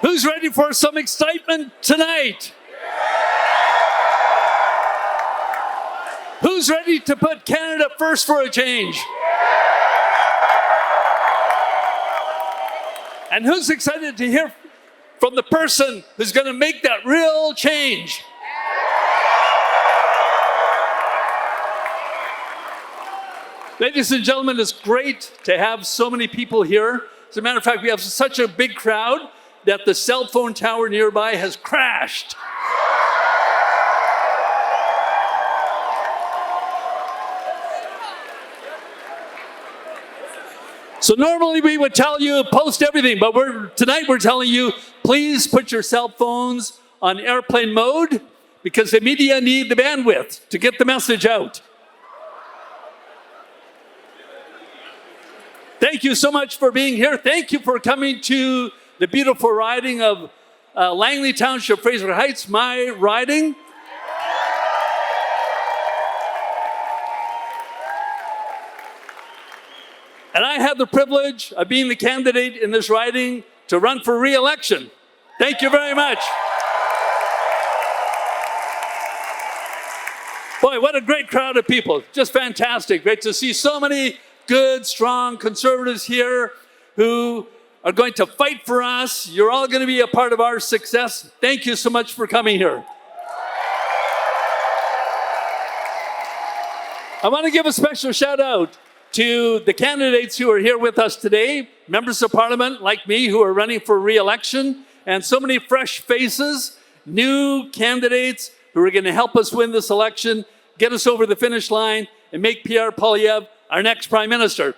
Who's ready for some excitement tonight? Who's ready to put Canada first for a change? And who's excited to hear from the person who's going to make that real change? Ladies and gentlemen, it's great to have so many people here. As a matter of fact, we have such a big crowd that the cell phone tower nearby has crashed. So normally we would tell you, post everything, but tonight we're telling you, please put your cell phones on airplane mode because the media need the bandwidth to get the message out. Thank you so much for being here. Thank you for coming to the beautiful riding of Langley Township, Fraser Heights, my riding. And I have the privilege of being the candidate in this riding to run for re-election. Thank you very much. Boy, what a great crowd of people. Just fantastic. Great to see so many good, strong Conservatives here who are going to fight for us. You're all going to be a part of our success. Thank you so much for coming here. I want to give a special shout out to the candidates who are here with us today, members of Parliament like me who are running for re-election, and so many fresh faces, new candidates who are going to help us win this election, get us over the finish line, and make Pierre Poilievre our next Prime Minister.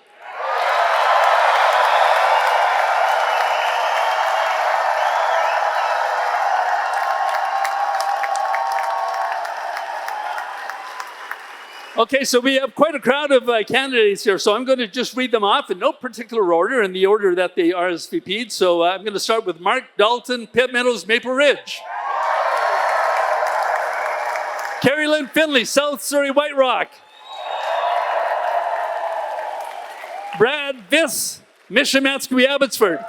Okay, so we have quite a crowd of candidates here, so I'm going to just read them off in no particular order, in the order that they RSVP'd. So I'm going to start with Mark Dalton, Pitt Meadows, Maple Ridge. Carrie Lynn Finley, South Surrey, White Rock. Brad Viss, Michilimackinac, Abbotsford.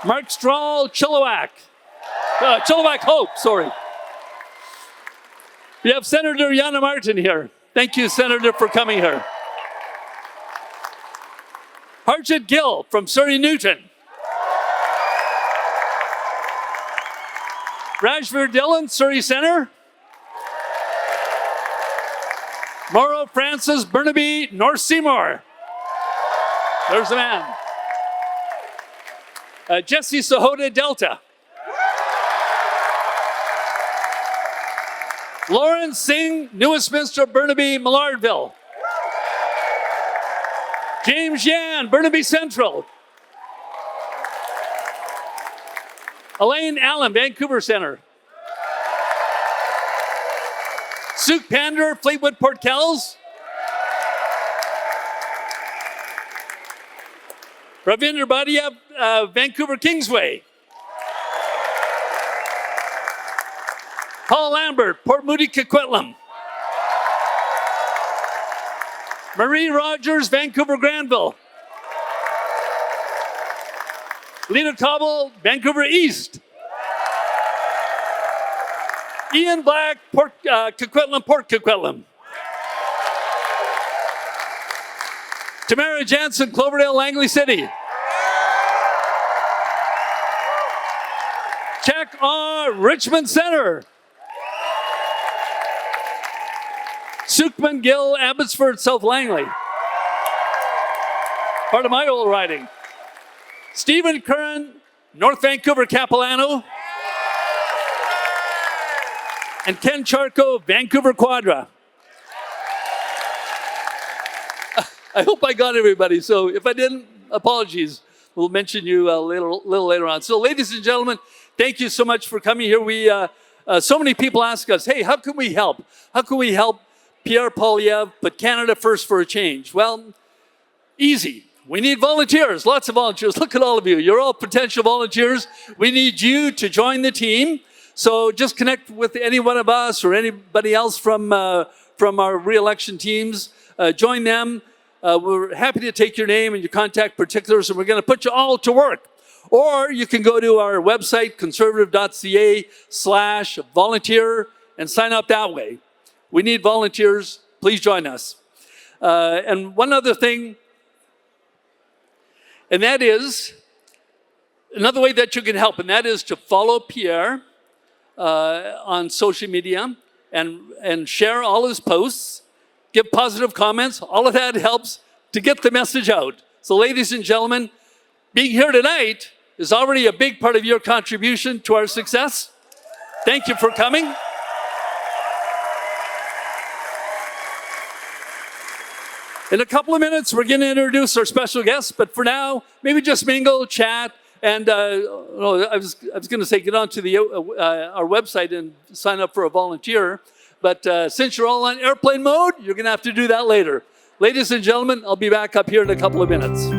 Mark Strahl, Chilliwack Hope, sorry. We have Senator Yana Martin here. Thank you, Senator, for coming here. Harjit Gill from Surrey Newton. Rajveer Dillon, Surrey Centre. Mauro Francis Burnaby, North Seymour. There's the man. Jesse Sahota, Delta. Lawrence Singh, Newestminster, Burnaby, Millardville. James Yan, Burnaby Central. Elaine Allen, Vancouver Centre. Suk Pander, Fleetwood, Port Kells. Ravinder Bhatia, Vancouver Kingsway. Paul Lambert, Port Moody, Coquitlam. Marie Rogers, Vancouver Granville. Lena Cobble, Vancouver East. Ian Black, Port Coquitlam. Tamara Jansen, Cloverdale, Langley City. Jack R, Richmond Centre. Sukman Gill, Abbotsford, South Langley. Part of my old riding. Stephen Curran, North Vancouver, Capilano. And Ken Charco, Vancouver Quadra. I hope I got everybody, so if I didn't, apologies. We'll mention you a little later on. So ladies and gentlemen, thank you so much for coming here. So many people ask us, hey, how can we help? How can we help Pierre Poilievre put Canada first for a change? Well, easy. We need volunteers, lots of volunteers. Look at all of you. You're all potential volunteers. We need you to join the team. So just connect with any one of us or anybody else from our re-election teams. Join them. We're happy to take your name and your contact particulars, and we're going to put you all to work. Or you can go to our website, conservative.ca/volunteer, and sign up that way. We need volunteers. Please join us. And one other thing, and that is, another way that you can help, and that is to follow Pierre on social media and share all his posts, give positive comments. All of that helps to get the message out. So ladies and gentlemen, being here tonight is already a big part of your contribution to our success. Thank you for coming. In a couple of minutes, we're going to introduce our special guests, but for now, maybe just mingle, chat, and I was going to say get on to our website and sign up for a volunteer, but since you're all on airplane mode, you're going to have to do that later. Ladies and gentlemen, I'll be back up here in a couple of minutes.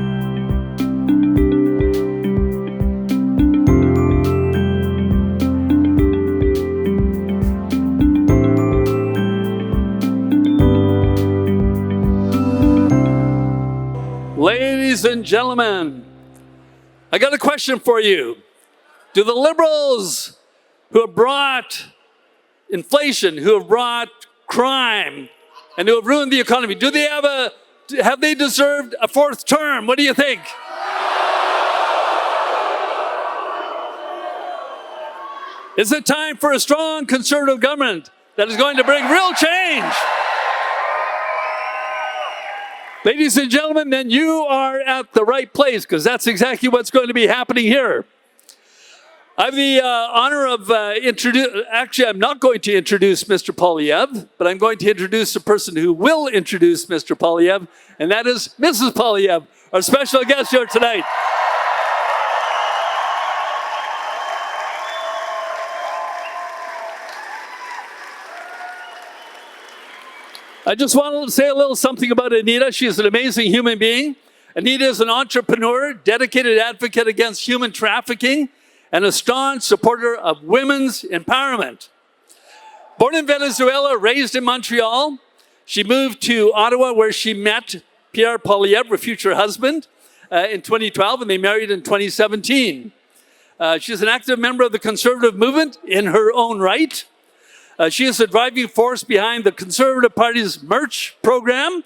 Ladies and gentlemen, I got a question for you. Do the Liberals who have brought inflation, who have brought crime, and who have ruined the economy, have they deserved a fourth term? What do you think? Is it time for a strong Conservative government that is going to bring real change? Ladies and gentlemen, then you are at the right place, because that's exactly what's going to be happening here. I have the honor of actually, I'm not going to introduce Mr. Poilievre, but I'm going to introduce the person who will introduce Mr. Poilievre, and that is Mrs. Poilievre, our special guest here tonight. I just want to say a little something about Anita. She is an amazing human being. Anita is an entrepreneur, dedicated advocate against human trafficking, and a staunch supporter of women's empowerment. Born in Venezuela, raised in Montreal, she moved to Ottawa, where she met Pierre Poilievre, her future husband, in 2012, and they married in 2017. She's an active member of the Conservative movement in her own right. She is the driving force behind the Conservative Party's merch program.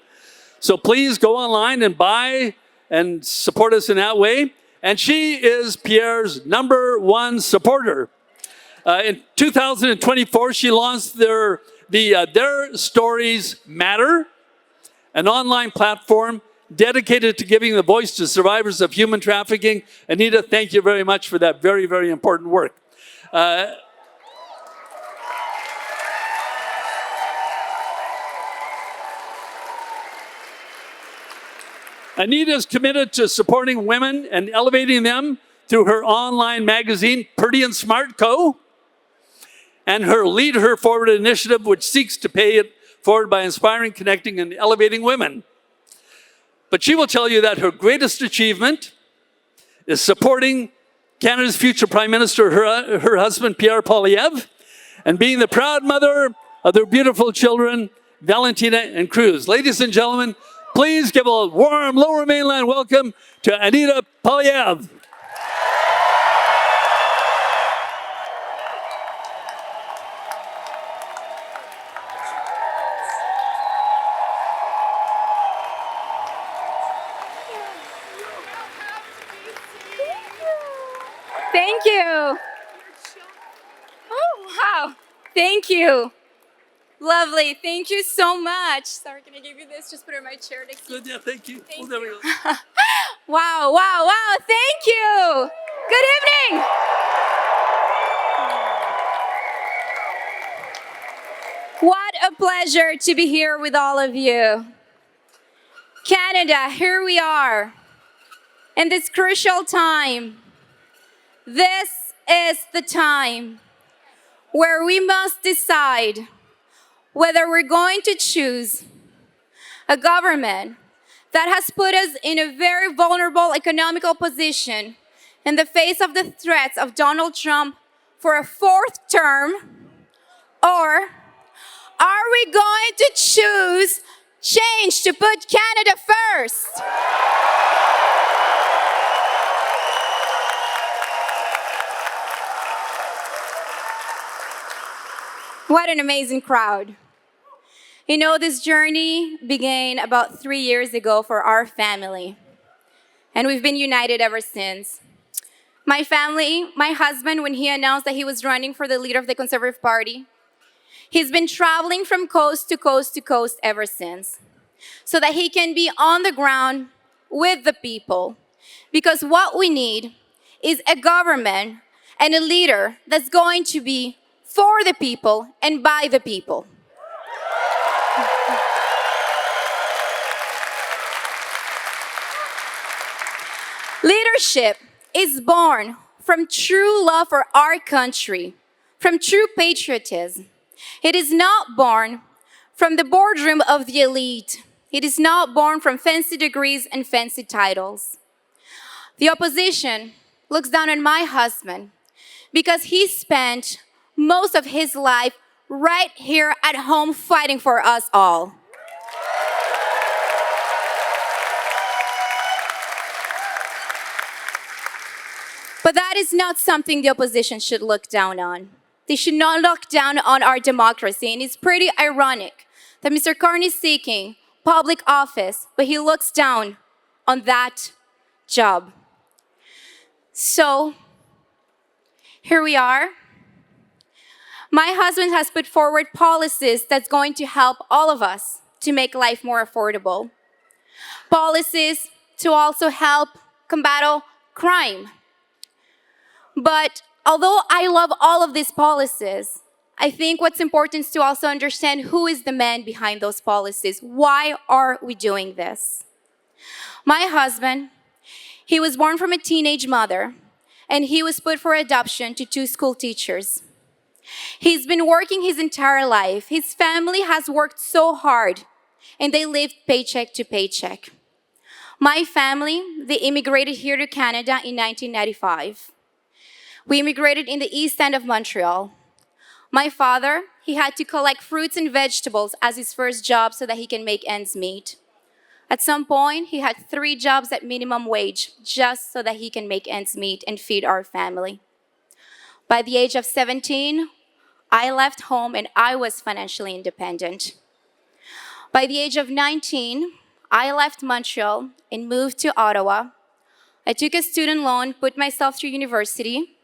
So please go online and buy and support us in that way. And she is Pierre's #1 supporter. In 2024, she launched Their Stories Matter, an online platform dedicated to giving the voice to survivors of human trafficking. Anita, thank you very much for that very, very important work. Anita is committed to supporting women and elevating them through her online magazine, Pretty and Smart Co., and her Lead Her Forward initiative, which seeks to pay it forward by inspiring, connecting, and elevating women. But she will tell you that her greatest achievement is supporting Canada's future Prime Minister, her husband, Pierre Poilievre, and being the proud mother of their beautiful children, Valentina and Cruz. Ladies and gentlemen, please give a warm Lower Mainland welcome to Anita Poilievre. Thank you. Oh, wow. Thank you. Lovely. Thank you so much. Sorry, can I give you this? Just put it in my chair next to you. Good, yeah, thank you. Thank There we you. go. Wow, wow, wow. Thank you. Good evening. What a pleasure to be here with all of you. Canada, here we are. In this crucial time, this is the time where we must decide whether we're going to choose a government that has put us in a very vulnerable economical position in the face of the threats of Donald Trump for a fourth term, or are we going to choose change to put Canada first? What an amazing crowd. You know, this journey began about 3 years ago for our family, and we've been united ever since. My family, my husband, when he announced that he was running for the leader of the Conservative Party, he's been traveling from coast to coast to coast ever since, so that he can be on the ground with the people. Because what we need is a government and a leader that's going to be for the people and by the people. Leadership is born from true love for our country, from true patriotism. It is not born from the boardroom of the elite. It is not born from fancy degrees and fancy titles. The opposition looks down on my husband because he spent most of his life right here at home fighting for us all. But that is not something the opposition should look down on. They should not look down on our democracy. And it's pretty ironic that Mr. Carney is seeking public office, but he looks down on that job. So, here we are. My husband has put forward policies that's going to help all of us to make life more affordable. Policies to also help combat crime. But although I love all of these policies, I think what's important is to also understand who is the man behind those policies. Why are we doing this? My husband, he was born from a teenage mother, and he was put for adoption to 2 school teachers. He's been working his entire life. His family has worked so hard, and they lived paycheck to paycheck. My family, they immigrated here to Canada in 1995. We immigrated in the east end of Montreal. My father, he had to collect fruits and vegetables as his first job so that he can make ends meet. At some point, he had 3 jobs at minimum wage just so that he can make ends meet and feed our family. By the age of 17, I left home and I was financially independent. By the age of 19, I left Montreal and moved to Ottawa. I took a student loan, put myself through university.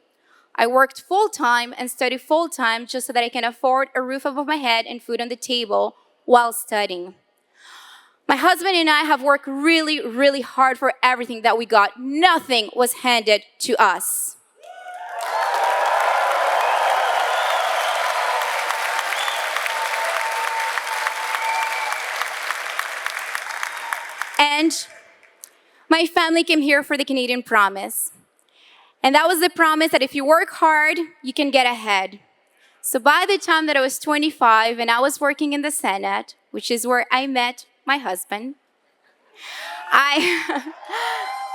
I worked full-time and studied full-time just so that I can afford a roof above my head and food on the table while studying. My husband and I have worked really, really hard for everything that we got. Nothing was handed to us. And my family came here for the Canadian Promise. And that was the promise that if you work hard, you can get ahead. So by the time that I was 25 and I was working in the Senate, which is where I met my husband,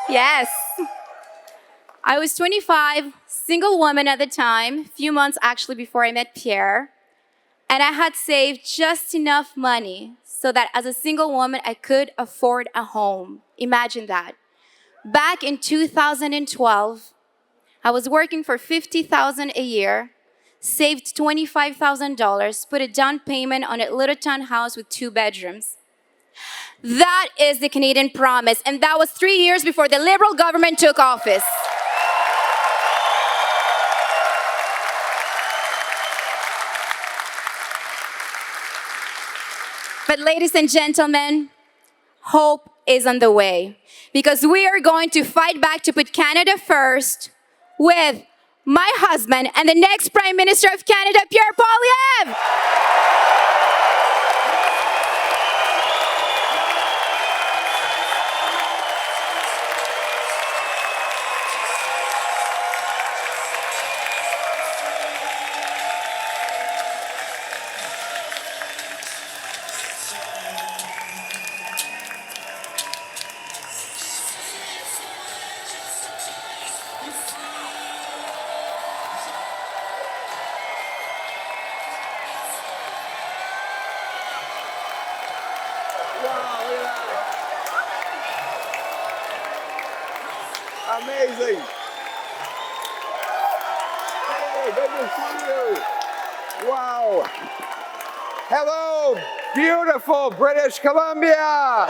yes, I was 25, single woman at the time, a few months actually before I met Pierre, and I had saved just enough money so that as a single woman, I could afford a home. Imagine that. Back in 2012, I was working for $50,000 a year, saved $25,000, put a down payment on a little townhouse with 2 bedrooms. That is the Canadian Promise, and that was 3 years before the Liberal government took office. But ladies and gentlemen, hope is on the way, because we are going to fight back to put Canada first with my husband and the next Prime Minister of Canada, Pierre Poilievre. Amazing. Hey, good to see you. Wow. Hello, beautiful British Columbia.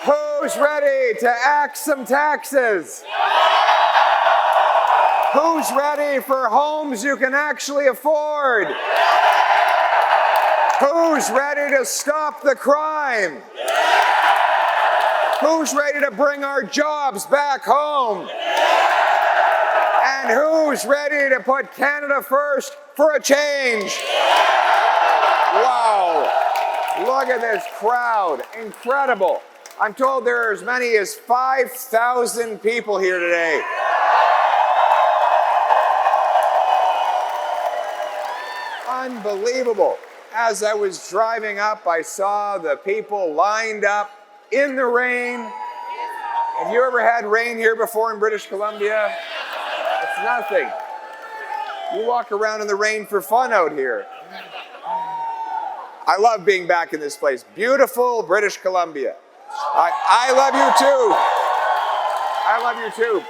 Who's ready to axe some taxes? Who's ready for homes you can actually afford? Who's ready to stop the crime? Who's ready to bring our jobs back home? And who's ready to put Canada first for a change? Wow. Look at this crowd. Incredible. I'm told there are as many as 5,000 people here today. Unbelievable. As I was driving up, I saw the people lined up in the rain. Have you ever had rain here before in British Columbia? It's nothing. You walk around in the rain for fun out here. I love being back in this place. Beautiful British Columbia. I love you too. I love you too.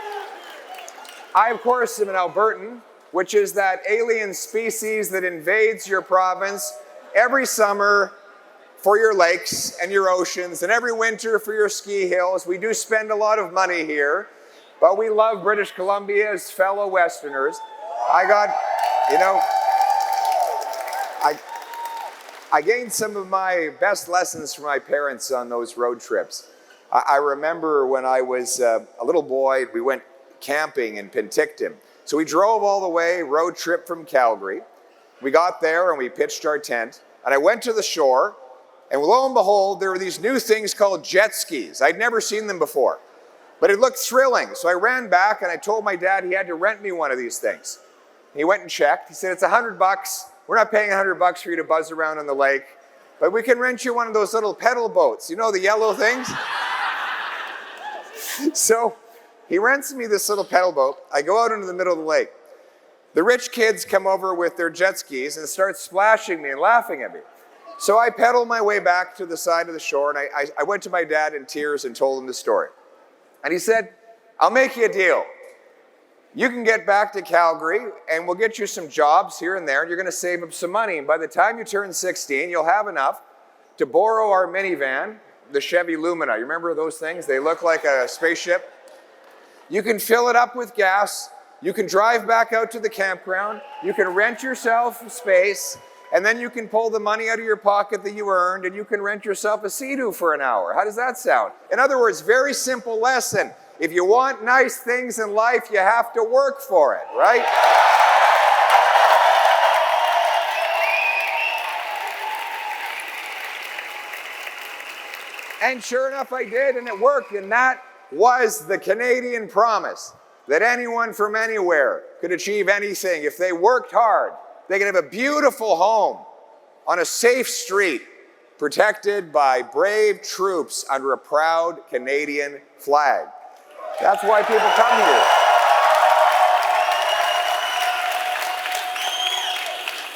I, of course, am an Albertan, which is that alien species that invades your province every summer for your lakes and your oceans, and every winter for your ski hills. We do spend a lot of money here, but we love British Columbia as fellow Westerners. I gained some of my best lessons from my parents on those road trips. I remember when I was a little boy, we went camping in Penticton. So we drove all the way, road trip from Calgary. We got there and we pitched our tent. And I went to the shore, and lo and behold, there were these new things called jet skis. I'd never seen them before, but it looked thrilling. So I ran back and I told my dad he had to rent me one of these things. He went and checked. He said, it's $100. We're not paying $100 for you to buzz around on the lake, but we can rent you one of those little pedal boats. You know, the yellow things? So he rents me this little pedal boat. I go out into the middle of the lake. The rich kids come over with their jet skis and start splashing me and laughing at me. So I pedal my way back to the side of the shore, and I went to my dad in tears and told him the story. And he said, I'll make you a deal. You can get back to Calgary, and we'll get you some jobs here and there, and you're going to save up some money. And by the time you turn 16, you'll have enough to borrow our minivan, the Chevy Lumina. You remember those things? They look like a spaceship. You can fill it up with gas. You can drive back out to the campground. You can rent yourself space, and then you can pull the money out of your pocket that you earned, and you can rent yourself a Sea-Doo for an hour. How does that sound? In other words, very simple lesson. If you want nice things in life, you have to work for it, right? And sure enough, I did, and it worked. And that was the Canadian promise, that anyone from anywhere could achieve anything. If they worked hard, they could have a beautiful home on a safe street, protected by brave troops under a proud Canadian flag. That's why people come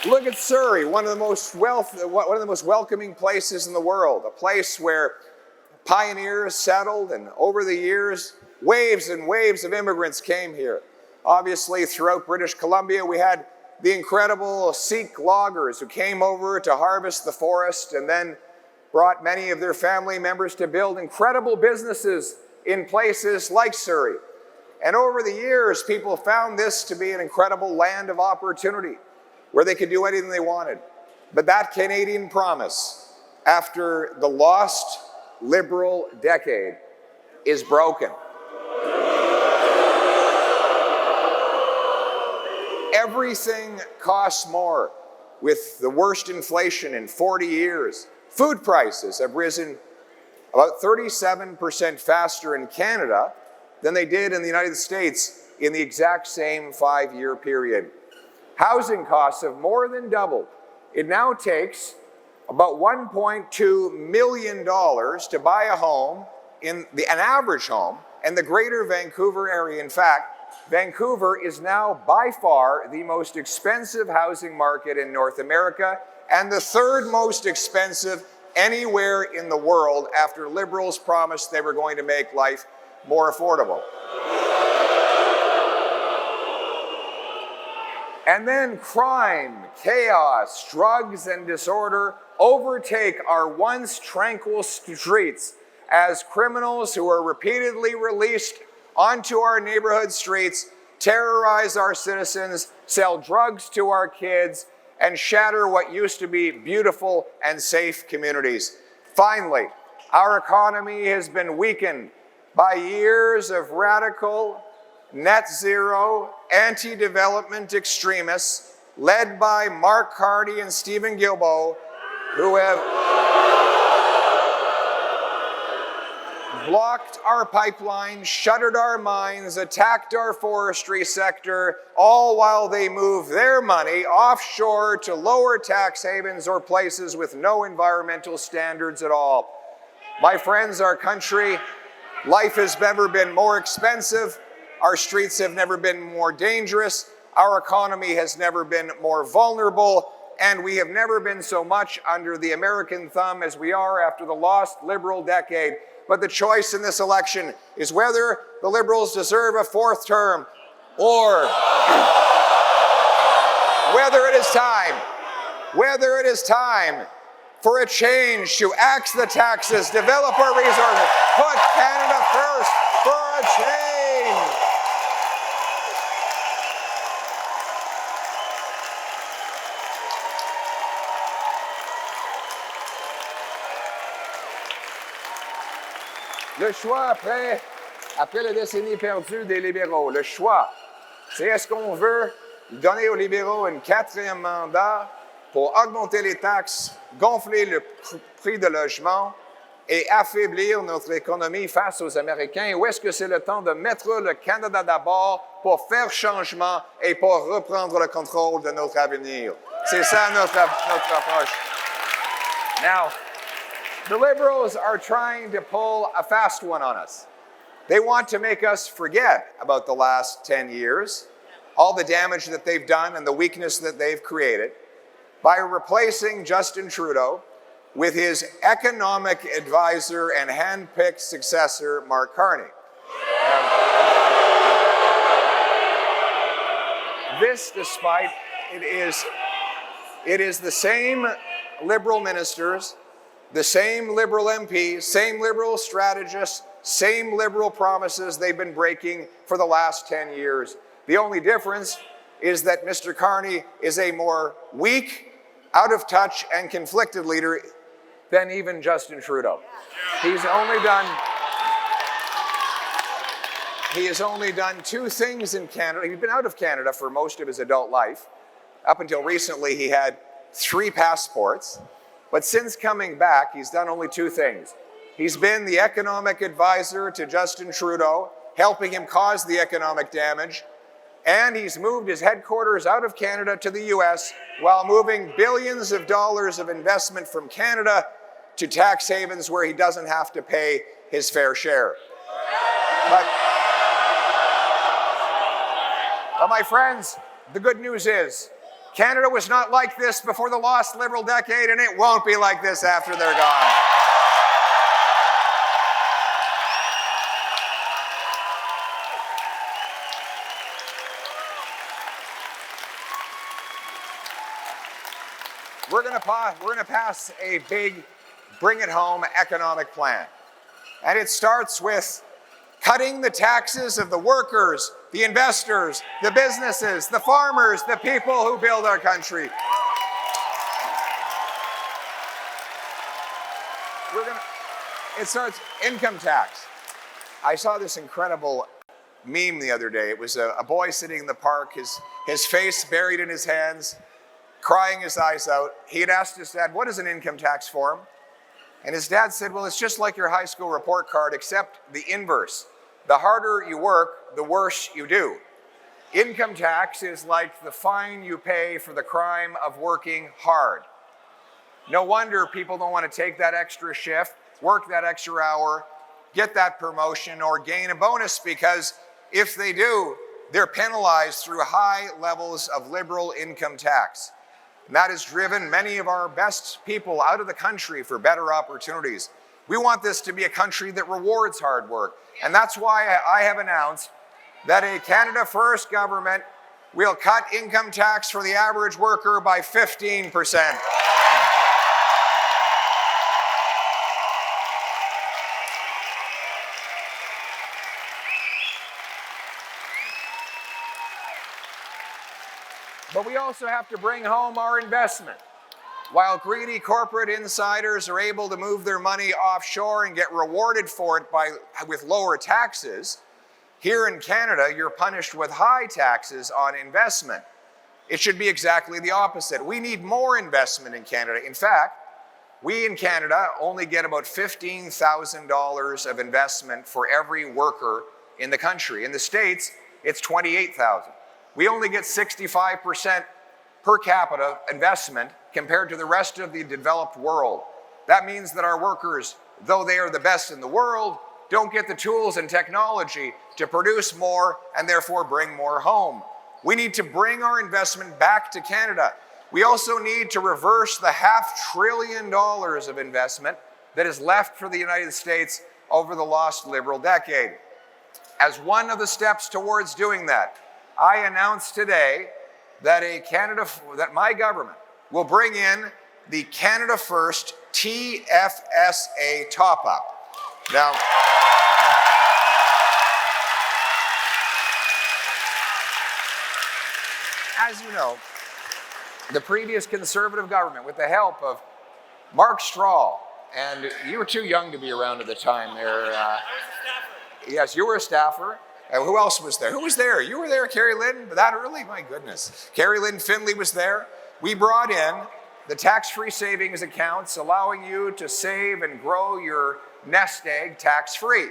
here. Look at Surrey, one of the most welcoming places in the world, a place where pioneers settled, and over the years, waves and waves of immigrants came here. Obviously, throughout British Columbia, we had the incredible Sikh loggers who came over to harvest the forest and then brought many of their family members to build incredible businesses in places like Surrey. And over the years, people found this to be an incredible land of opportunity where they could do anything they wanted. But that Canadian promise, after the lost Liberal decade, is broken. Everything costs more. With the worst inflation in 40 years, food prices have risen about 37% faster in Canada than they did in the United States in the exact same 5-year period. Housing costs have more than doubled. It now takes about $1.2 million to buy a home, an average home, in the greater Vancouver area. In fact, Vancouver is now by far the most expensive housing market in North America, and the third most expensive anywhere in the world after Liberals promised they were going to make life more affordable. And then crime, chaos, drugs, and disorder overtake our once tranquil streets as criminals who are repeatedly released onto our neighborhood streets terrorize our citizens, sell drugs to our kids, and shatter what used to be beautiful and safe communities. Finally, our economy has been weakened by years of radical, net zero, anti-development extremists led by Mark Carney and Stephen Guilbeault, who have blocked our pipelines, shuttered our mines, attacked our forestry sector, all while they move their money offshore to lower tax havens or places with no environmental standards at all. My friends, our country, life has never been more expensive, our streets have never been more dangerous, our economy has never been more vulnerable, and we have never been so much under the American thumb as we are after the lost Liberal decade. But the choice in this election is whether the Liberals deserve a fourth term or whether it is time for a change to axe the taxes, develop our resources, put Canada first for a change. Le choix après la décennie perdue des libéraux, le choix, c'est est-ce qu'on veut donner aux libéraux un quatrième mandat pour augmenter les taxes, gonfler le prix de logement et affaiblir notre économie face aux Américains, ou est-ce que c'est le temps de mettre le Canada d'abord pour faire changement et pour reprendre le contrôle de notre avenir? C'est ça notre approche. Now, the Liberals are trying to pull a fast one on us. They want to make us forget about the last 10 years, all the damage that they've done and the weakness that they've created, by replacing Justin Trudeau with his economic advisor and hand-picked successor, Mark Carney. This, despite it is the same Liberal ministers, the same Liberal MPs, same Liberal strategists, same Liberal promises they've been breaking for the last 10 years. The only difference is that Mr. Carney is a more weak, out of touch, and conflicted leader than even Justin Trudeau. He has only done two things in Canada. He's been out of Canada for most of his adult life. Up until recently, he had 3 passports. But since coming back, he's done only 2 things. He's been the economic advisor to Justin Trudeau, helping him cause the economic damage, and he's moved his headquarters out of Canada to the US while moving billions of dollars of investment from Canada to tax havens where he doesn't have to pay his fair share. But my friends, the good news is, Canada was not like this before the lost Liberal decade, and it won't be like this after they're gone. We're going to pass a big bring-it-home economic plan. And it starts with cutting the taxes of the workers, the investors, the businesses, the farmers, the people who build our country. It starts income tax. I saw this incredible meme the other day. It was a boy sitting in the park, his face buried in his hands, crying his eyes out. He had asked his dad, what is an income tax form? And his dad said, well, it's just like your high school report card, except the inverse. The harder you work, the worse you do. Income tax is like the fine you pay for the crime of working hard. No wonder people don't want to take that extra shift, work that extra hour, get that promotion, or gain a bonus, because if they do, they're penalized through high levels of Liberal income tax. And that has driven many of our best people out of the country for better opportunities. We want this to be a country that rewards hard work. And that's why I have announced that a Canada First government We'll cut income tax for the average worker by 15%. But we also have to bring home our investment. While greedy corporate insiders are able to move their money offshore and get rewarded for it with lower taxes, here in Canada, you're punished with high taxes on investment. It should be exactly the opposite. We need more investment in Canada. In fact, we in Canada only get about $15,000 of investment for every worker in the country. In the States, it's $28,000. We only get 65% per capita investment compared to the rest of the developed world. That means that our workers, though they are the best in the world, don't get the tools and technology to produce more and therefore bring more home. We need to bring our investment back to Canada. We also need to reverse the $500 billion of investment that is left for the United States over the lost Liberal decade. As one of the steps towards doing that, I announced today that my government will bring in the Canada First TFSA top-up. Now, as you know, the previous Conservative government, with the help of Mark Straw, and you were too young to be around at the time there. I was a staffer. Yes, you were a staffer. Who else was there? Who was there? You were there, Carrie Lynn? That early? My goodness. Carrie Lynn Finley was there. We brought in the tax-free savings accounts, allowing you to save and grow your nest egg tax-free.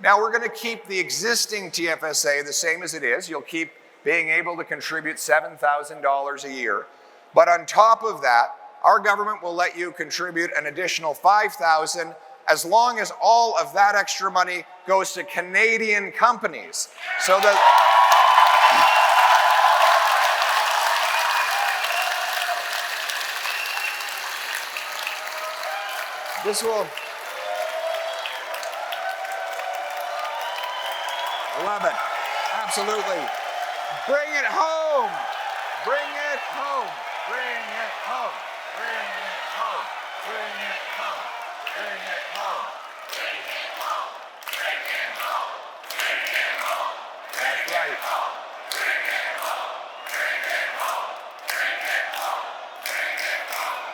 Now we're going to keep the existing TFSA the same as it is. You'll keep being able to contribute $7,000 a year. But on top of that, our government will let you contribute an additional $5,000 as long as all of that extra money goes to Canadian companies. So that this will love it. Absolutely. Bring it home. Bring it home. Bring it home. Bring it home. Bring it home. Bring it home. Bring it home. Bring it home. Bring it home. That's right. Bring it home. Bring it home. Bring it home. Bring it home.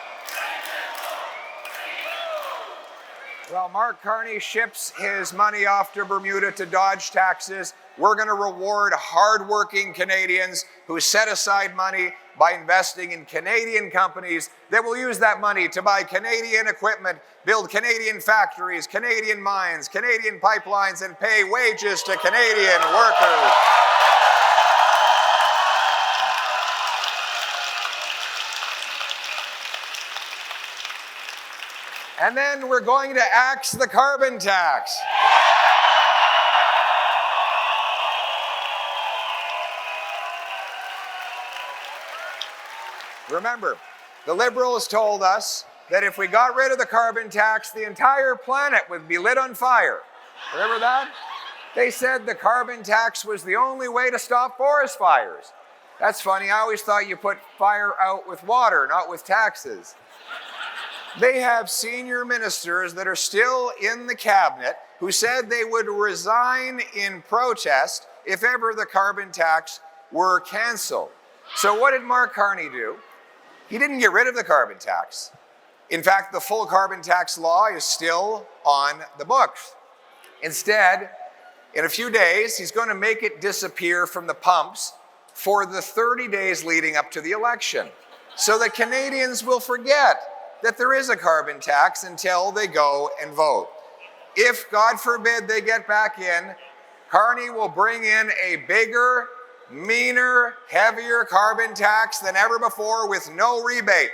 Bring it home. Well, Mark Carney ships his money off to Bermuda to dodge taxes. We're going to reward hardworking Canadians who set aside money by investing in Canadian companies that will use that money to buy Canadian equipment, build Canadian factories, Canadian mines, Canadian pipelines, and pay wages to Canadian workers. And then we're going to axe the carbon tax. Remember, the Liberals told us that if we got rid of the carbon tax, the entire planet would be lit on fire. Remember that? They said the carbon tax was the only way to stop forest fires. That's funny. I always thought you put fire out with water, not with taxes. They have senior ministers that are still in the cabinet who said they would resign in protest if ever the carbon tax were canceled. So what did Mark Carney do? He didn't get rid of the carbon tax. In fact, the full carbon tax law is still on the books. Instead, in a few days, he's going to make it disappear from the pumps for the 30 days leading up to the election, so that Canadians will forget that there is a carbon tax until they go and vote. If, God forbid, they get back in, Carney will bring in a bigger, meaner, heavier carbon tax than ever before with no rebate.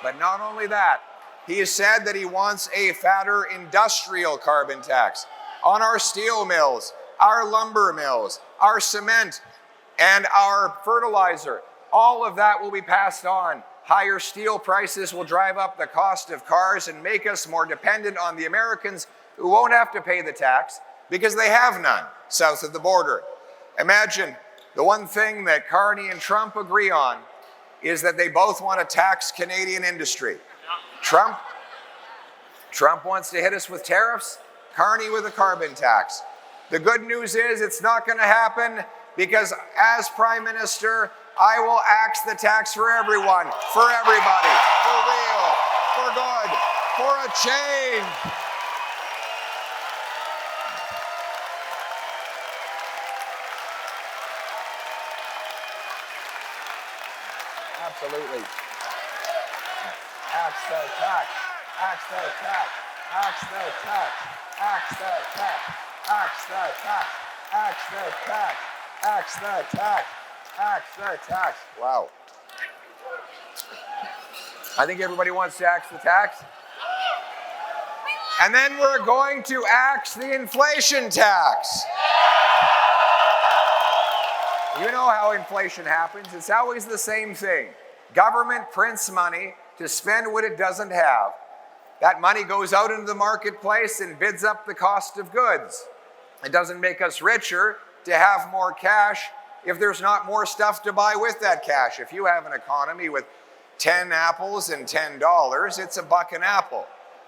But not only that, he has said that he wants a fatter industrial carbon tax on our steel mills, our lumber mills, our cement, and our fertilizer. All of that will be passed on. Higher steel prices will drive up the cost of cars and make us more dependent on the Americans who won't have to pay the tax. because they have none south of the border. Imagine the one thing that Carney and Trump agree on is that they both want to tax Canadian industry. Trump wants to hit us with tariffs, Carney with a carbon tax. The good news is it's not going to happen because as Prime Minister, I will axe the tax for everyone, for everybody, for real, for good, for a change. Absolutely. Axe the tax, axe the tax, axe the tax, axe the tax, axe the tax, axe the tax, axe the tax, axe the tax. Wow. I think everybody wants to axe the tax. And then we're going to axe the inflation tax. You know how inflation happens. It's always the same thing. Government prints money to spend what it doesn't have. That money goes out into the marketplace and bids up the cost of goods. It doesn't make us richer to have more cash if there's not more stuff to buy with that cash. If you have an economy with 10 apples and $10, it's $1 an apple.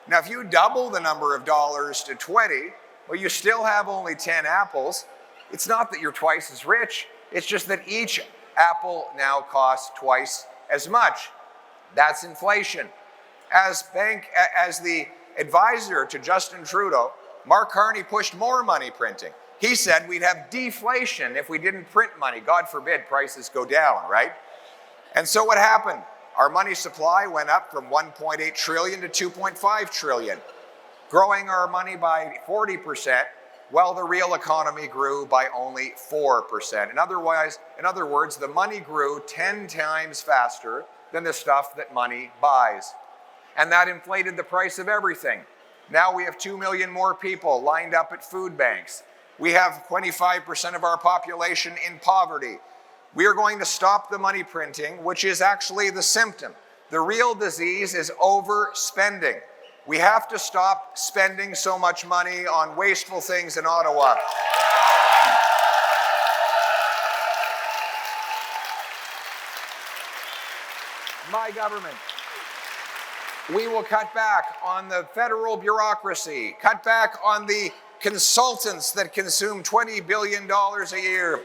Now, if you double the number of dollars to 20, well, you still have only 10 apples. It's not that you're twice as rich. It's just that each apple now costs twice as much. That's inflation. As the advisor to Justin Trudeau, Mark Carney pushed more money printing. He said we'd have deflation if we didn't print money. God forbid prices go down, right? And so what happened? Our money supply went up from 1.8 trillion to 2.5 trillion, growing our money by 40%, while the real economy grew by only 4%. In other words, the money grew 10 times faster than the stuff that money buys. And that inflated the price of everything. Now we have 2 million more people lined up at food banks. We have 25% of our population in poverty. We are going to stop the money printing, which is actually the symptom. The real disease is overspending. We have to stop spending so much money on wasteful things in Ottawa. My government, we will cut back on the federal bureaucracy, cut back on the consultants that consume $20 billion a year.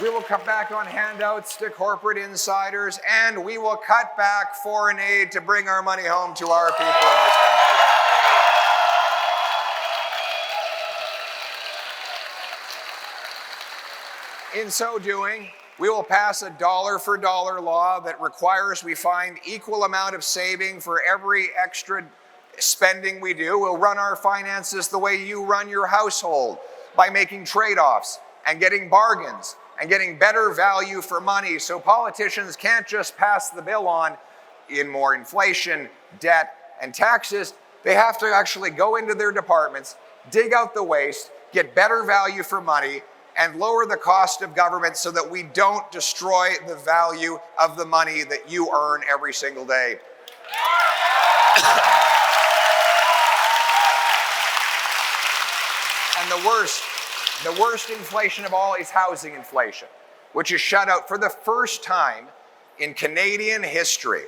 We will cut back on handouts to corporate insiders, and we will cut back foreign aid to bring our money home to our people in this country. In so doing, we will pass a dollar-for-dollar law that requires we find equal amount of saving for every extra spending we do. We'll run our finances the way you run your household, by making trade-offs and getting bargains and getting better value for money, so politicians can't just pass the bill on in more inflation, debt, and taxes. They have to actually go into their departments, dig out the waste, get better value for money, and lower the cost of government so that we don't destroy the value of the money that you earn every single day. And the worst inflation of all is housing inflation, which is shut out for the first time in Canadian history.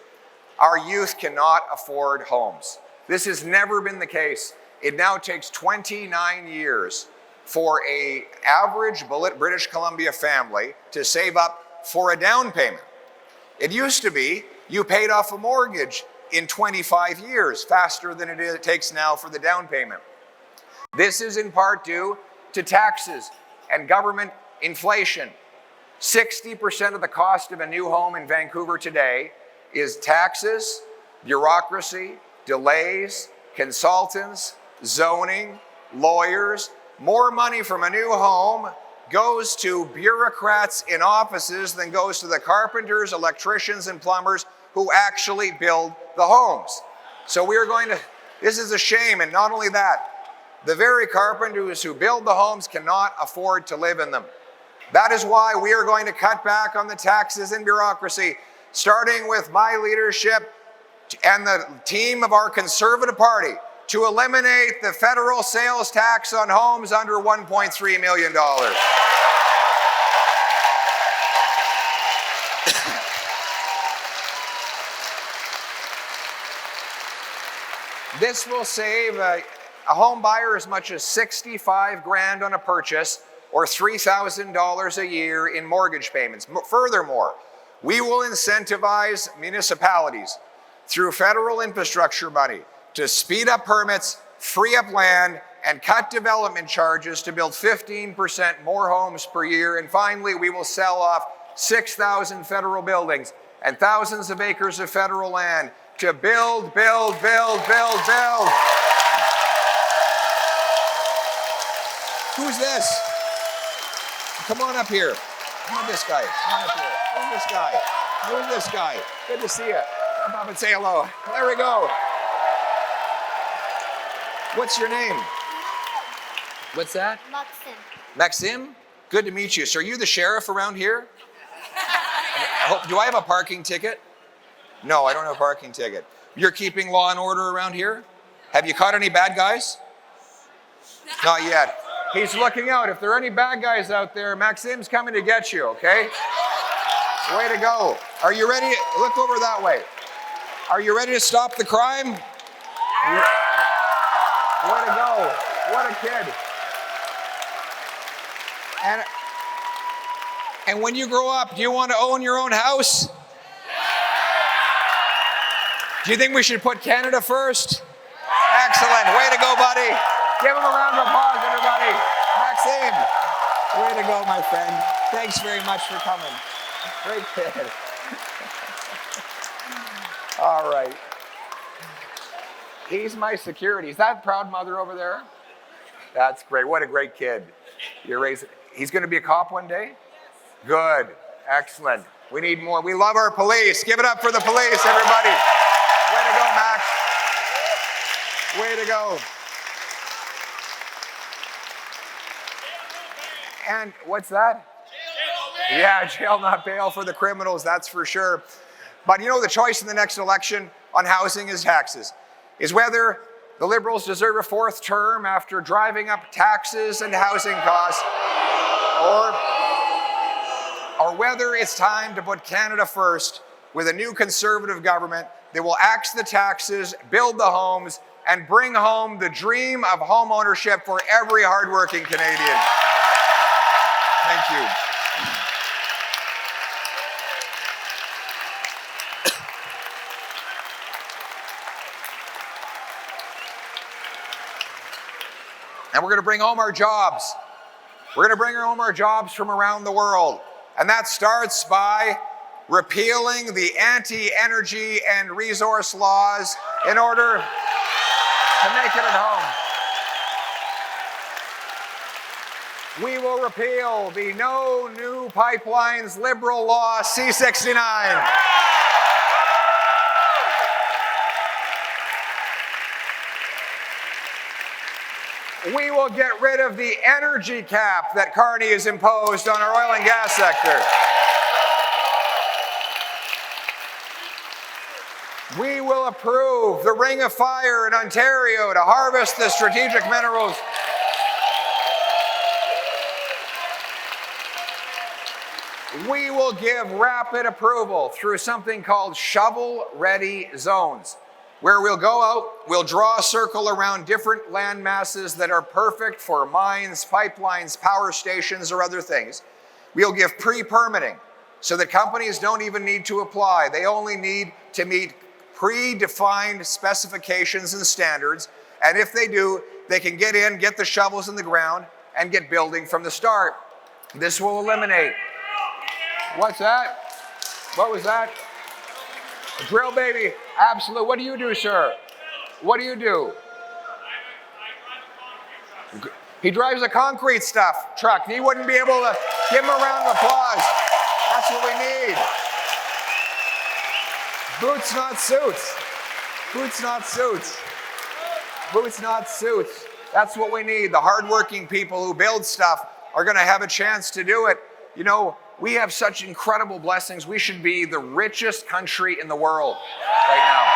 Our youth cannot afford homes. This has never been the case. It now takes 29 years for an average British Columbia family to save up for a down payment. It used to be you paid off a mortgage in 25 years, faster than it takes now for the down payment. This is in part due to taxes and government inflation. 60% of the cost of a new home in Vancouver today is taxes, bureaucracy, delays, consultants, zoning, lawyers. More money from a new home goes to bureaucrats in offices than goes to the carpenters, electricians, and plumbers who actually build the homes. So this is a shame, and not only that, the very carpenters who build the homes cannot afford to live in them. That is why we are going to cut back on the taxes and bureaucracy, starting with my leadership. and the team of our Conservative Party to eliminate the federal sales tax on homes under $1.3 million. This will save a home buyer as much as 65 grand on a purchase or $3,000 a year in mortgage payments. Furthermore, we will incentivize municipalities through federal infrastructure money to speed up permits, free up land, and cut development charges to build 15% more homes per year. And finally, we will sell off 6,000 federal buildings and thousands of acres of federal land to build, build, build, build, build. Who's this? Come on up here. Come on, this guy. Come on up here. Who's this guy? Who's this guy? Good to see you. Come up and say hello. There we go. What's your name? What's that? Maxim. Maxim? Good to meet you. So are you the sheriff around here? Do I have a parking ticket? No, I don't have a parking ticket. You're keeping law and order around here? Have you caught any bad guys? Not yet. He's looking out. If there are any bad guys out there, Maxim's coming to get you, okay? Way to go. Are you ready? Look over that way. Are you ready to stop the crime? Way to go. What a kid. And when you grow up, do you want to own your own house? Do you think we should put Canada first? Excellent. Way to go, buddy. Give him a round of applause, everybody. Maxime. Way to go, my friend. Thanks very much for coming. Great kid. All right. He's my security. Is that proud mother over there? That's great. What a great kid. You're raising. He's going to be a cop one day? Good. Excellent. We need more. We love our police. Give it up for the police, everybody. Way to go, Max. Way to go. And what's that? Yeah, jail not bail for the criminals, that's for sure. But you know, the choice in the next election on housing is taxes. Is whether the Liberals deserve a fourth term after driving up taxes and housing costs, or whether it's time to put Canada first with a new Conservative government that will axe the taxes, build the homes, and bring home the dream of home ownership for every hardworking Canadian. Thank you. And we're going to bring home our jobs. We're going to bring home our jobs from around the world. And that starts by repealing the anti-energy and resource laws in order to make it at home. We will repeal the No New Pipelines Liberal Law C-69. We will get rid of the energy cap that Carney has imposed on our oil and gas sector. We will approve the Ring of Fire in Ontario to harvest the strategic minerals. We will give rapid approval through something called shovel-ready zones, where we'll go out, we'll draw a circle around different land masses that are perfect for mines, pipelines, power stations, or other things. We'll give pre-permitting so that companies don't even need to apply. They only need to meet predefined specifications and standards. And if they do, they can get in, get the shovels in the ground, and get building from the start. This will eliminate. What's that? What was that? Drill baby, absolutely. What do you do, sir? What do you do? He drives a concrete truck. He wouldn't be able to give him a round of applause. That's what we need. Boots, not suits. Boots, not suits. Boots, not suits. That's what we need. The hardworking people who build stuff are going to have a chance to do it. You know, we have such incredible blessings. We should be the richest country in the world right now.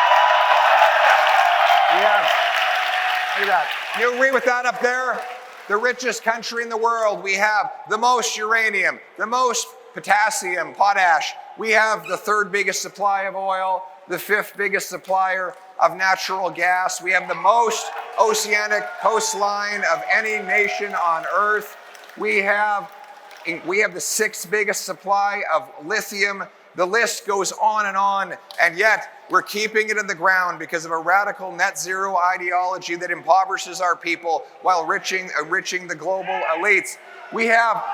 Look at that. You agree with that up there? The richest country in the world. We have the most uranium, the most potassium, potash. We have the third biggest supply of oil, the fifth biggest supplier of natural gas. We have the most oceanic coastline of any nation on Earth. We have the sixth biggest supply of lithium. The list goes on, and yet we're keeping it in the ground because of a radical net zero ideology that impoverishes our people while enriching the global elites. We have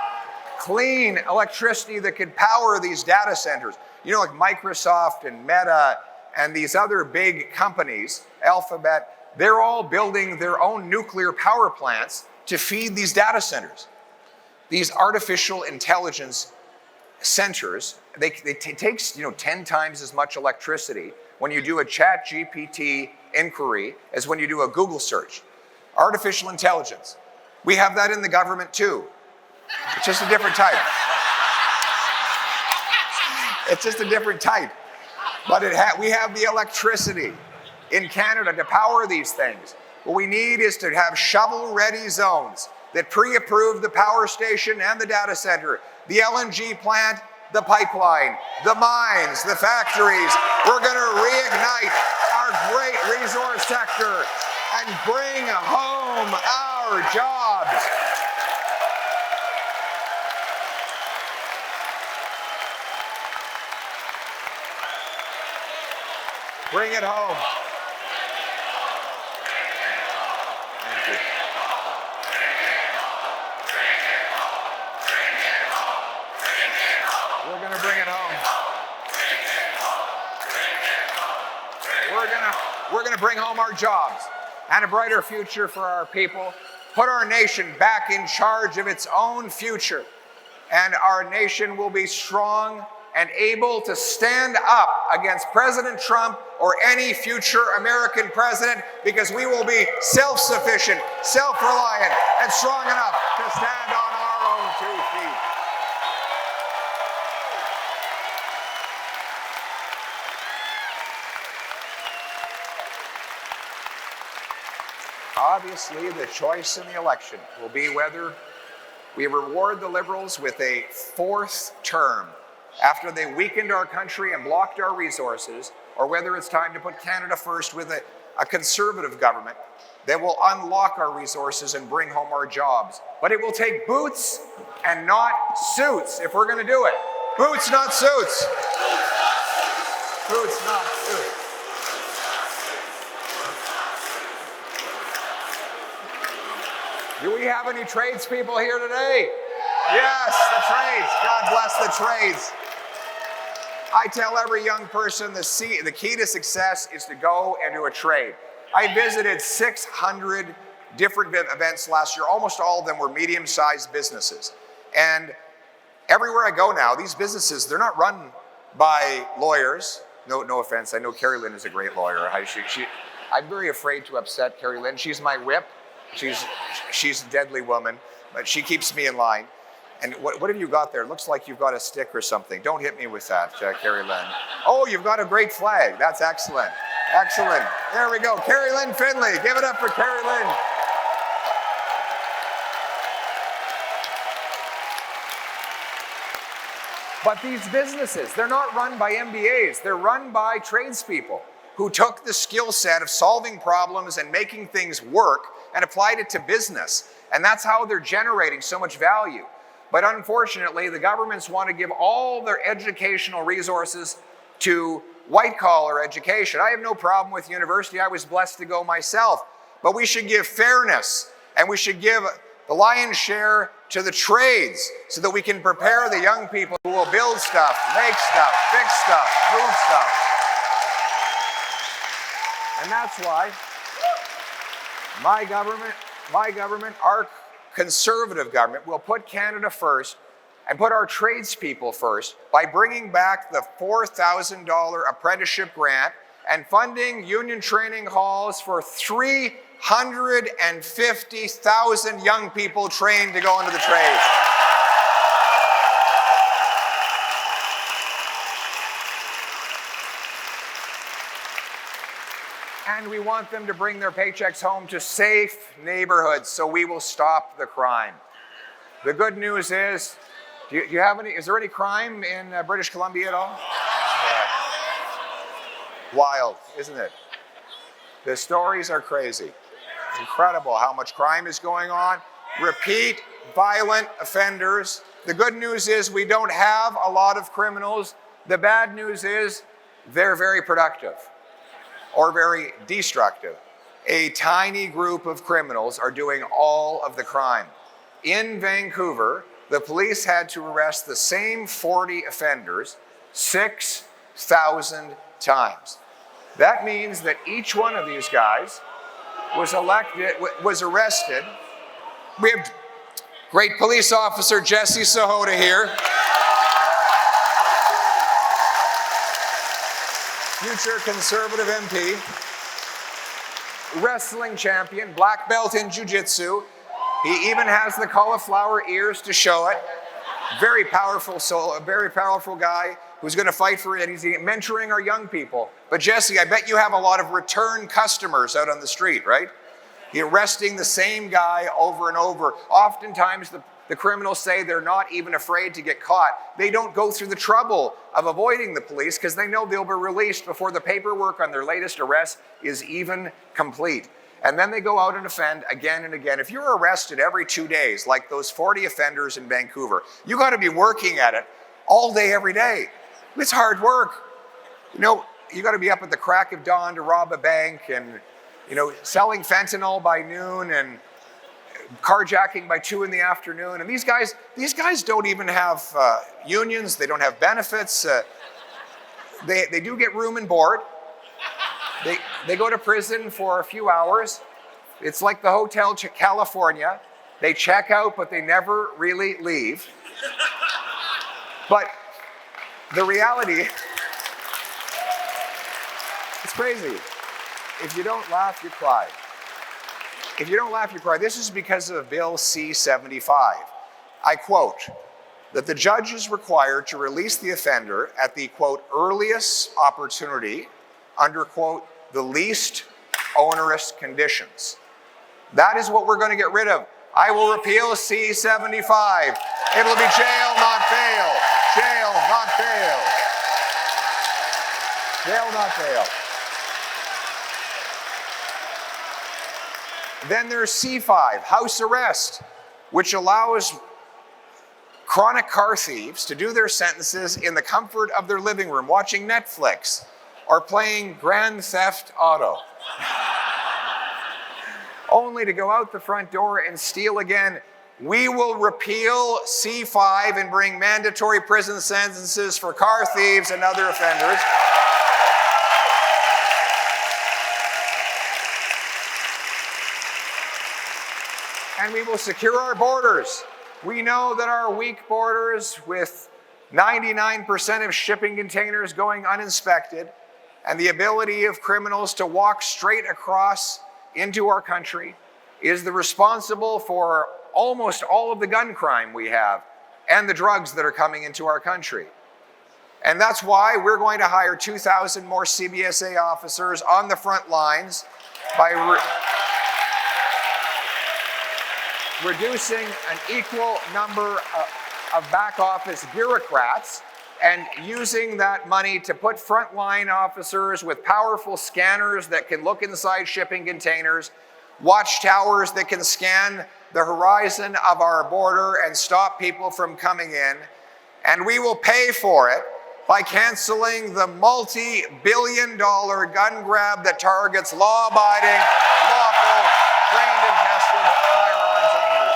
clean electricity that could power these data centers. You know, like Microsoft and Meta and these other big companies, Alphabet, they're all building their own nuclear power plants to feed these data centers. These artificial intelligence centers, it takes 10 times as much electricity when you do a chat GPT inquiry as when you do a Google search. Artificial intelligence. We have that in the government too. It's just a different type. It's just a different type. But we have the electricity in Canada to power these things. What we need is to have shovel-ready zones that pre-approve the power station and the data center, the LNG plant, the pipeline, the mines, the factories. We're going to reignite our great resource sector and bring home our jobs. Bring it home. Thank you. We're going to bring it home. We're going to bring home our jobs and a brighter future for our people. Put our nation back in charge of its own future. And our nation will be strong and able to stand up against President Trump or any future American president, because we will be self-sufficient, self-reliant, and strong enough to stand on our own 2 feet. Obviously, the choice in the election will be whether we reward the Liberals with a 4th term after they weakened our country and blocked our resources, or whether it's time to put Canada first with a Conservative government that will unlock our resources and bring home our jobs. But it will take boots and not suits if we're going to do it. Boots, not suits. Boots, not suits. Do we have any tradespeople here today? Yes, the trades. God bless the trades. I tell every young person the key to success is to go and do a trade. I visited 600 different events last year. Almost all of them were medium-sized businesses. And everywhere I go now, these businesses, they're not run by lawyers. No offense. I know Carrie Lynn is a great lawyer. I'm very afraid to upset Carrie Lynn. She's my whip. She's a deadly woman, but she keeps me in line. And what have you got there? It looks like you've got a stick or something. Don't hit me with that, Carrie Lynn. Oh, you've got a great flag. That's excellent. Excellent. There we go. Carrie Lynn Finley. Give it up for Carrie Lynn. But these businesses, they're not run by MBAs. They're run by tradespeople who took the skill set of solving problems and making things work and applied it to business. And that's how they're generating so much value. But unfortunately, the governments want to give all their educational resources to white-collar education. I have no problem with university. I was blessed to go myself. But we should give fairness, and we should give the lion's share to the trades so that we can prepare the young people who will build stuff, make stuff, fix stuff, move stuff. And that's why my government, our Conservative government, will put Canada first and put our tradespeople first by bringing back the $4,000 apprenticeship grant and funding union training halls for 350,000 young people trained to go into the trades. And we want them to bring their paychecks home to safe neighborhoods, so we will stop the crime. The good news is, is there any crime in British Columbia at all? Wild, isn't it? The stories are crazy. Incredible how much crime is going on. Repeat violent offenders. The good news is we don't have a lot of criminals. The bad news is they're very productive or very destructive. A tiny group of criminals are doing all of the crime. In Vancouver, the police had to arrest the same 40 offenders 6,000 times. That means that each one of these guys was arrested. We have great police officer Jesse Sahota here. Future Conservative MP. Wrestling champion, black belt in jiu-jitsu. He even has the cauliflower ears to show it. Very powerful soul, a very powerful guy who's going to fight for it. He's mentoring our young people. But Jesse, I bet you have a lot of return customers out on the street, right? You're arresting the same guy over and over. Oftentimes the criminals say they're not even afraid to get caught. They don't go through the trouble of avoiding the police because they know they'll be released before the paperwork on their latest arrest is even complete. And then they go out and offend again and again. If you're arrested every 2 days, like those 40 offenders in Vancouver, you got to be working at it all day, every day. It's hard work. You know, you got to be up at the crack of dawn to rob a bank and, you know, selling fentanyl by noon and carjacking by 2 in the afternoon. And these guys don't even have unions. They don't have benefits. They do get room and board. They go to prison for a few hours. It's like the Hotel California. They check out, but they never really leave. But the reality, it's crazy. If you don't laugh, you cry. If you don't laugh, you cry. This is because of Bill C-75. I quote, that the judge is required to release the offender at the, quote, earliest opportunity under, quote, the least onerous conditions. That is what we're going to get rid of. I will repeal C-75. It'll be jail, not bail. Jail, not bail. Jail, not bail. Then there's C-5, house arrest, which allows chronic car thieves to do their sentences in the comfort of their living room, watching Netflix or playing Grand Theft Auto. Only to go out the front door and steal again. We will repeal C-5 and bring mandatory prison sentences for car thieves and other offenders. And we will secure our borders. We know that our weak borders, with 99% of shipping containers going uninspected, and the ability of criminals to walk straight across into our country, is the responsible for almost all of the gun crime we have and the drugs that are coming into our country. And that's why we're going to hire 2,000 more CBSA officers on the front lines by reducing an equal number of back office bureaucrats and using that money to put frontline officers with powerful scanners that can look inside shipping containers, watchtowers that can scan the horizon of our border and stop people from coming in. And we will pay for it by canceling the multi-billion-dollar gun grab that targets law-abiding, lawful, trained and tested firearms owners.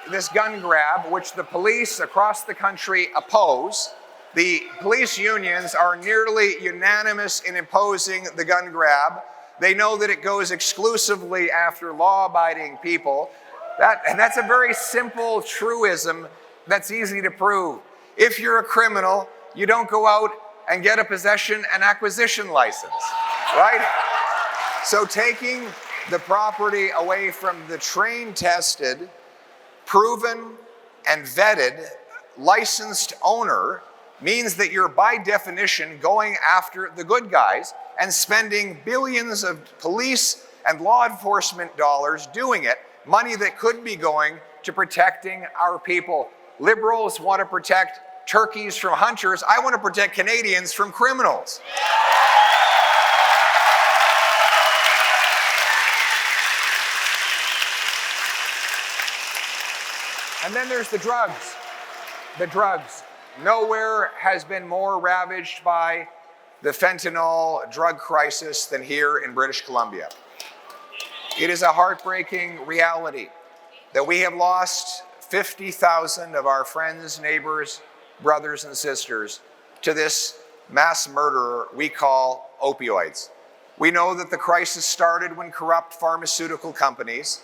This gun grab, which the police across the country oppose, the police unions are nearly unanimous in imposing the gun grab. They know that it goes exclusively after law-abiding people. And that's a very simple truism that's easy to prove. If you're a criminal, you don't go out and get a possession and acquisition license, right? So taking the property away from the trained-tested, proven, and vetted licensed owner means that you're by definition going after the good guys and spending billions of police and law enforcement dollars doing it, money that could be going to protecting our people. Liberals want to protect turkeys from hunters. I want to protect Canadians from criminals. And then there's the drugs. The drugs. Nowhere has been more ravaged by the fentanyl drug crisis than here in British Columbia. It is a heartbreaking reality that we have lost 50,000 of our friends, neighbors, brothers, and sisters to this mass murderer we call opioids. We know that the crisis started when corrupt pharmaceutical companies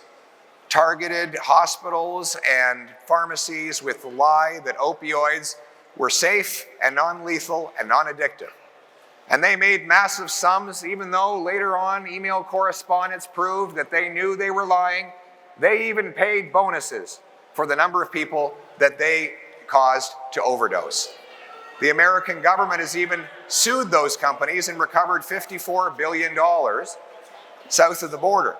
targeted hospitals and pharmacies with the lie that opioids were safe and non-lethal and non-addictive. And they made massive sums, even though later on email correspondence proved that they knew they were lying. They even paid bonuses for the number of people that they caused to overdose. The American government has even sued those companies and recovered $54 billion south of the border.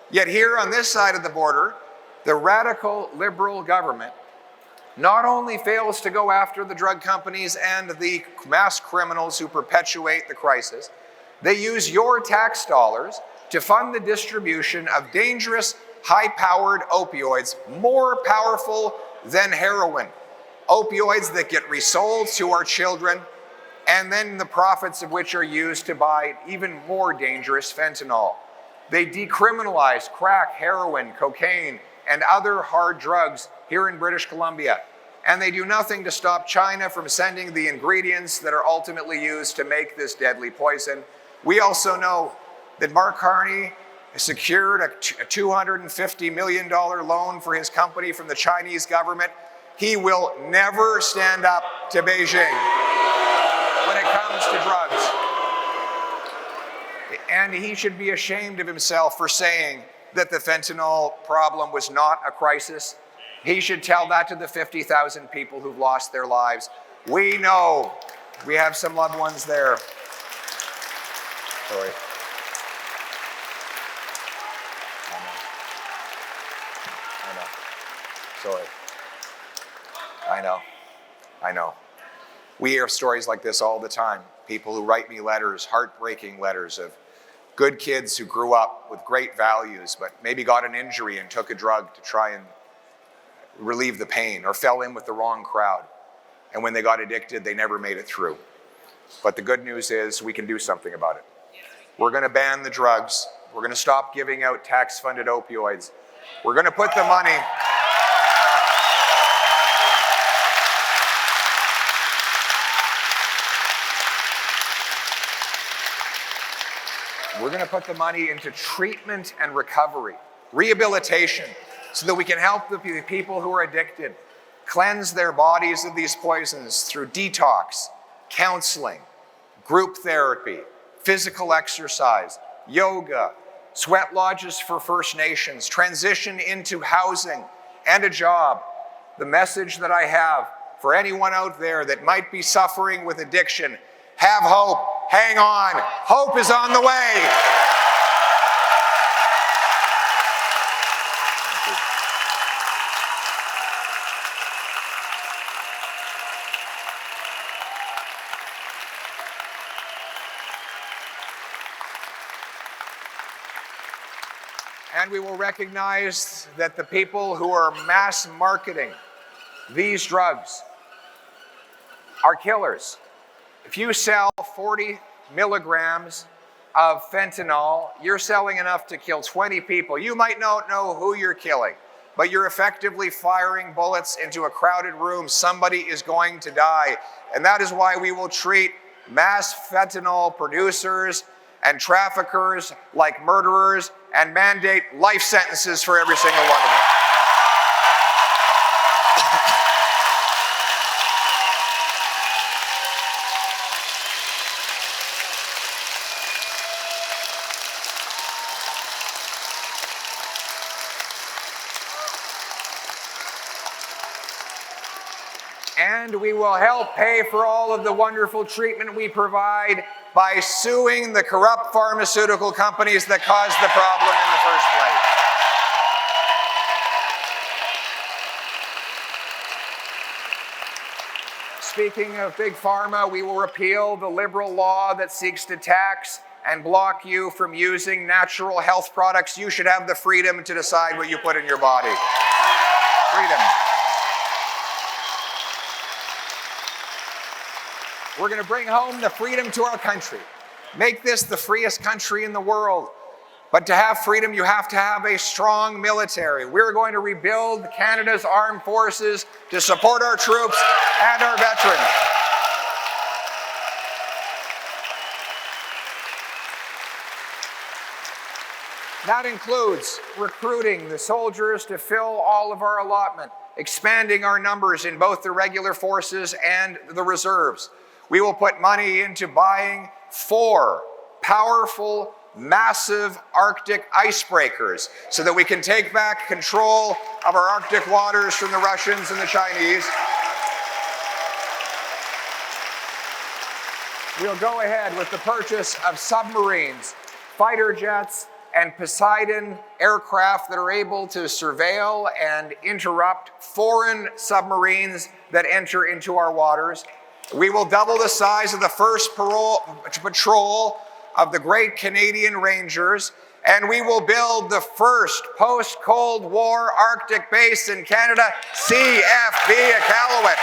Yet here on this side of the border, the radical liberal government not only fails to go after the drug companies and the mass criminals who perpetuate the crisis, they use your tax dollars to fund the distribution of dangerous, high-powered opioids, more powerful than heroin. Opioids that get resold to our children, and then the profits of which are used to buy even more dangerous fentanyl. They decriminalize crack, heroin, cocaine, and other hard drugs here in British Columbia. And they do nothing to stop China from sending the ingredients that are ultimately used to make this deadly poison. We also know that Mark Carney has secured a $250 million loan for his company from the Chinese government. He will never stand up to Beijing when it comes to drugs. And he should be ashamed of himself for saying that the fentanyl problem was not a crisis. He should tell that to the 50,000 people who've lost their lives. We know we have some loved ones there. Sorry. I know. Sorry. I know. We hear stories like this all the time. People who write me letters, heartbreaking letters of good kids who grew up with great values, but maybe got an injury and took a drug to try and relieve the pain, or fell in with the wrong crowd. And when they got addicted, they never made it through. But the good news is we can do something about it. We're going to ban the drugs. We're going to stop giving out tax-funded opioids. We're going to put the money... We're going to put the money into treatment and recovery, rehabilitation, so that we can help the people who are addicted cleanse their bodies of these poisons through detox, counseling, group therapy, physical exercise, yoga, sweat lodges for First Nations, transition into housing and a job. The message that I have for anyone out there that might be suffering with addiction: have hope, hang on, hope is on the way. And we will recognize that the people who are mass marketing these drugs are killers. If you sell 40 milligrams of fentanyl, you're selling enough to kill 20 people. You might not know who you're killing, but you're effectively firing bullets into a crowded room. Somebody is going to die. And that is why we will treat mass fentanyl producers and traffickers like murderers and mandate life sentences for every single one of them. And we will help pay for all of the wonderful treatment we provide by suing the corrupt pharmaceutical companies that caused the problem in the first place. Speaking of big pharma, we will repeal the liberal law that seeks to tax and block you from using natural health products. You should have the freedom to decide what you put in your body. Freedom. We're going to bring home the freedom to our country. Make this the freest country in the world. But to have freedom, you have to have a strong military. We're going to rebuild Canada's armed forces to support our troops and our veterans. That includes recruiting the soldiers to fill all of our allotment, expanding our numbers in both the regular forces and the reserves. We will put money into buying 4 powerful, massive Arctic icebreakers so that we can take back control of our Arctic waters from the Russians and the Chinese. We'll go ahead with the purchase of submarines, fighter jets, and Poseidon aircraft that are able to surveil and interrupt foreign submarines that enter into our waters. We will double the size of the first patrol of the Great Canadian Rangers, and we will build the first post-Cold War Arctic base in Canada, CFB Iqaluit.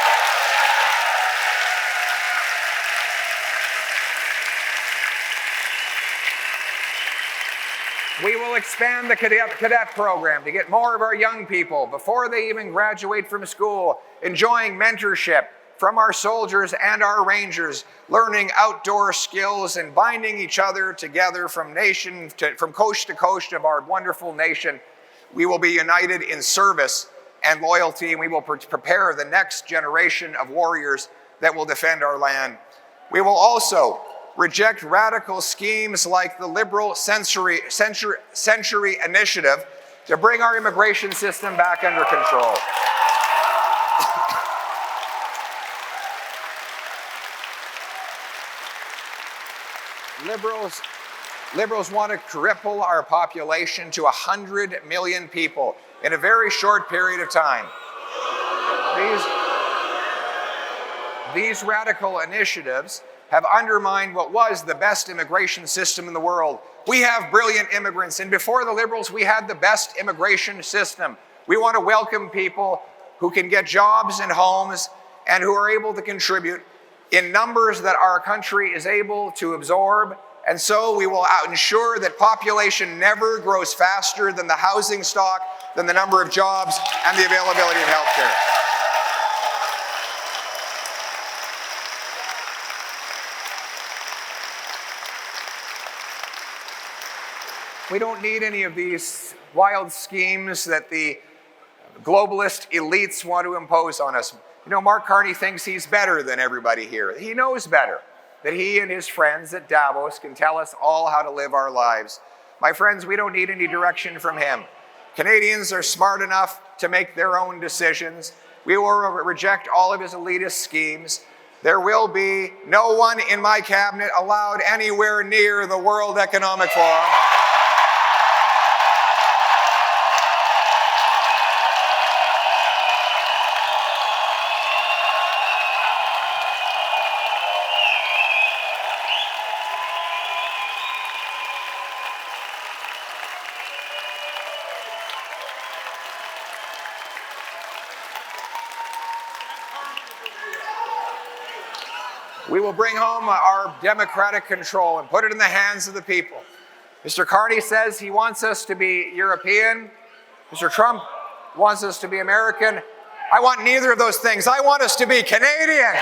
We will expand the cadet program to get more of our young people, before they even graduate from school, enjoying mentorship from our soldiers and our rangers, learning outdoor skills and binding each other together from coast to coast of our wonderful nation. We will be united in service and loyalty, and we will prepare the next generation of warriors that will defend our land. We will also reject radical schemes like the Liberal Century Initiative to bring our immigration system back under control. Liberals want to cripple our population to 100 million people in a very short period of time. These radical initiatives have undermined what was the best immigration system in the world. We have brilliant immigrants, and before the Liberals, we had the best immigration system. We want to welcome people who can get jobs and homes and who are able to contribute in numbers that our country is able to absorb. And so we will ensure that population never grows faster than the housing stock, than the number of jobs, and the availability of healthcare. We don't need any of these wild schemes that the globalist elites want to impose on us. You know, Mark Carney thinks he's better than everybody here. He knows better, that he and his friends at Davos can tell us all how to live our lives. My friends, we don't need any direction from him. Canadians are smart enough to make their own decisions. We will reject all of his elitist schemes. There will be no one in my cabinet allowed anywhere near the World Economic Forum. We will bring home our democratic control and put it in the hands of the people. Mr. Carney says he wants us to be European. Mr. Trump wants us to be American. I want neither of those things. I want us to be Canadian.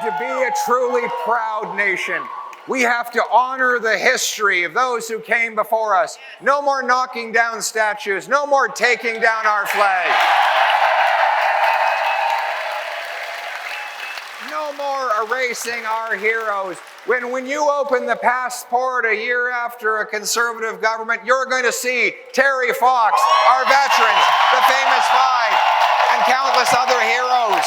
to be a truly proud nation, we have to honor the history of those who came before us. No more knocking down statues. No more taking down our flag. No more erasing our heroes. When you open the passport a year after a Conservative government, you're going to see Terry Fox, our veterans, the famous five, and countless other heroes.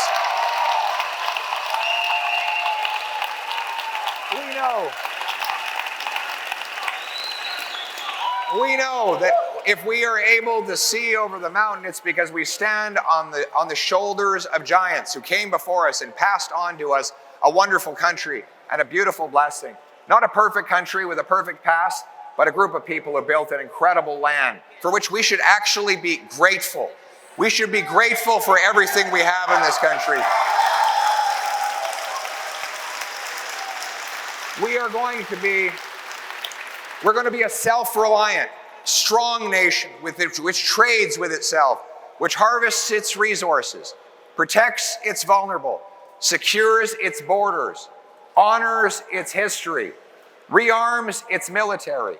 We know that if we are able to see over the mountain, it's because we stand on the shoulders of giants who came before us and passed on to us a wonderful country and a beautiful blessing. Not a perfect country with a perfect past, but a group of people who built an incredible land for which we should actually be grateful. We should be grateful for everything we have in this country. We're going to be a self-reliant, strong nation which trades with itself, which harvests its resources, protects its vulnerable, secures its borders, honors its history, rearms its military,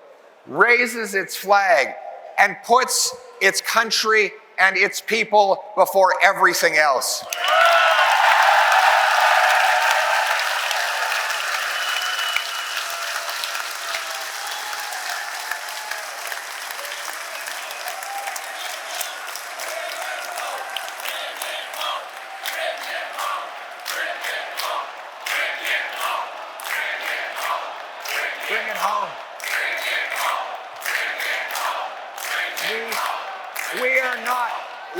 raises its flag, and puts its country and its people before everything else. Bring it home.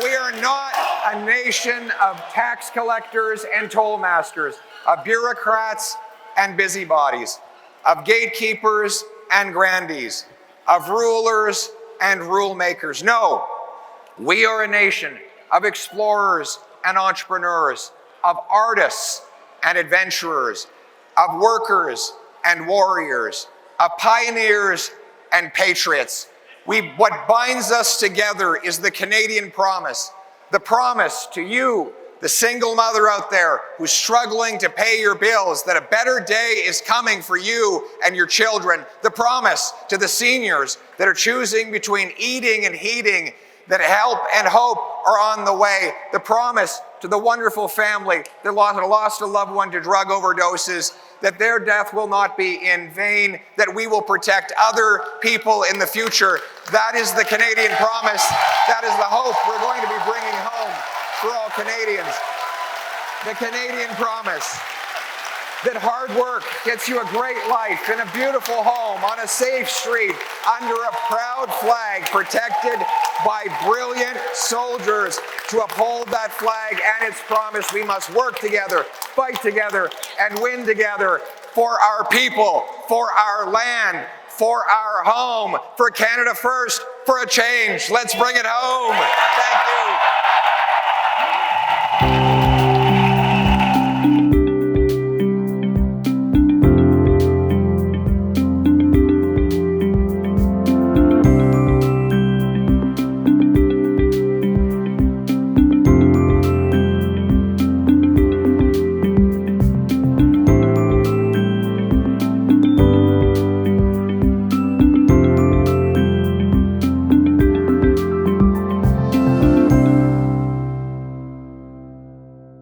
We are not a nation of tax collectors and toll masters, of bureaucrats and busybodies, of gatekeepers and grandees, of rulers and rule makers. No, we are a nation of explorers and entrepreneurs, of artists and adventurers, of workers and warriors, of pioneers and patriots. What binds us together is the Canadian promise. The promise to you, the single mother out there who's struggling to pay your bills, that a better day is coming for you and your children. The promise to the seniors that are choosing between eating and heating, that help and hope are on the way. The promise to the wonderful family that lost a loved one to drug overdoses, that their death will not be in vain, that we will protect other people in the future. That is the Canadian promise. That is the hope we're going to be bringing home for all Canadians. The Canadian promise that hard work gets you a great life in a beautiful home on a safe street under a proud flag protected by brilliant soldiers. To uphold that flag and its promise, we must work together, fight together, and win together for our people, for our land, for our home, for Canada first, for a change. Let's bring it home. Thank you.